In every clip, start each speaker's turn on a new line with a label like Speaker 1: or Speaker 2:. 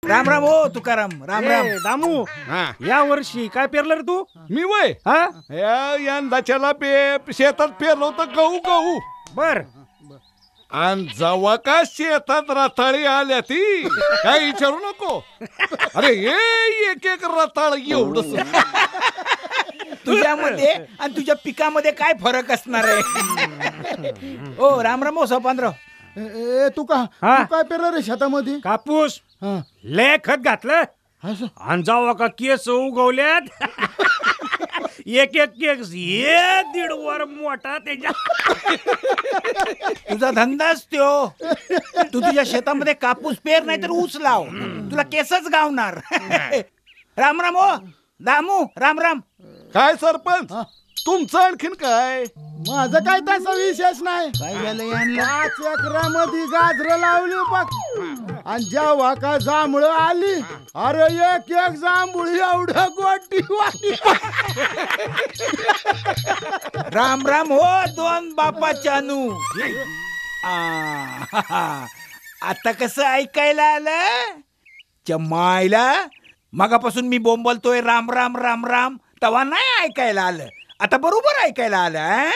Speaker 1: राम राम हो तुकाराम. राम राम.
Speaker 2: दामू, या वर्षी काय पेरलं रे तू?
Speaker 3: मी वय यंदाच्याला शेतात पेरलं होतं गहू.
Speaker 2: बर.
Speaker 3: आणि जेव्हा का शेतात रताळी आल्या ती काय विचारू नको. अरे एक एक रताळ एवढं.
Speaker 1: तुझ्यामध्ये आणि तुझ्या पिकामध्ये काय फरक असणार आहे? ओ राम राम हो सोपानराव.
Speaker 4: तू काय पेरलं रे शेतामध्ये?
Speaker 2: कापूस. लय खत घातलं आणि जाऊ का केस उगवल्यात. एक केस 1.5 वर मोठा त्याच्या.
Speaker 1: तुझा धंदाच त्यो. तू तुझ्या शेतामध्ये कापूस पेर नाही तर ऊस लाव, तुला केसच गावणार. राम राम हो दामू. राम राम.
Speaker 3: काय सरपंच तुमचं आणखीन काय?
Speaker 4: माझं काय तसा विशेष नाही.
Speaker 1: काय झालं यांना?
Speaker 4: 5 एकरामध्ये गाजरं लावली बघ. आणि जेव्हा का जांभळं आली, अरे एक जांभूळ एवढं गोटी वाटी.
Speaker 1: राम राम हो दोन बापाच्यानू. आता कसं ऐकायला आलं? मायला मगापासून मी बोंबलतोय राम राम राम राम, तवा नाही ऐकायला आलं. आता बरोबर ऐकायला आलं.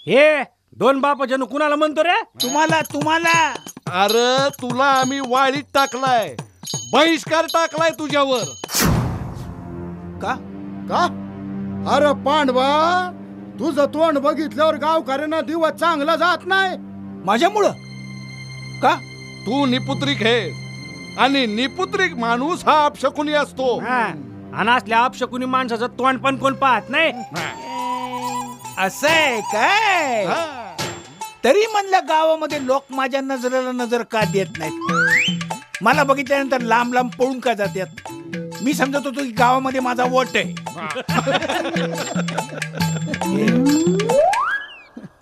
Speaker 2: हे दोन बापाच्या कुणाला म्हणतो रे?
Speaker 1: तुम्हाला.
Speaker 3: अरे तुला आम्ही वाळीत टाकलाय, बहिष्कार टाकलाय तुझ्यावर.
Speaker 1: का?
Speaker 4: अरे पांडवा, तुझं तोंड बघितल्यावर गावकऱ्यांना दिवस चांगला जात नाही.
Speaker 1: माझ्यामुळं का?
Speaker 3: तू निपुत्रिक आहेस आणि निपुत्रिक माणूस हा अपशकुनी असतो.
Speaker 2: आणि असल्या अपशकुनी माणसाचं तोंड पण कोण पाहत नाही.
Speaker 1: असं आहे काय? तरी म्हणलं गावामध्ये लोक माझ्या नजरेला नजर का देत नाहीत? मला बघितल्यानंतर लांब लांब पळून का जातात? मी समजत होतो की गावामध्ये माझा वोट आहे.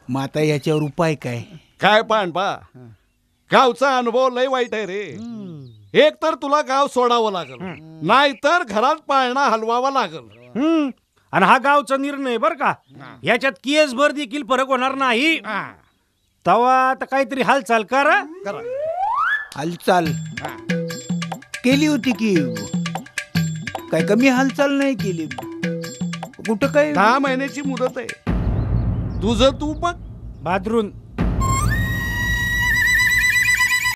Speaker 1: मग आता याच्यावर उपाय काय?
Speaker 3: काय पांडवा, गावचा अनुभव लय वाईट आहे रे. एक तर तुला गाव सोडावं लागल, नाहीतर घरात पाळणा हलवावा लागल.
Speaker 2: आणि हा गावचा निर्णय बर का, याच्यात केस भर देखील फरक होणार नाही. तवा आता काहीतरी हालचाल करा.
Speaker 1: हालचाल केली होती की काय कमी हालचाल नाही केली? कुठं काय?
Speaker 3: 10 महिन्याची मुदत आहे. तुझं तू बघ.
Speaker 2: भाद्रून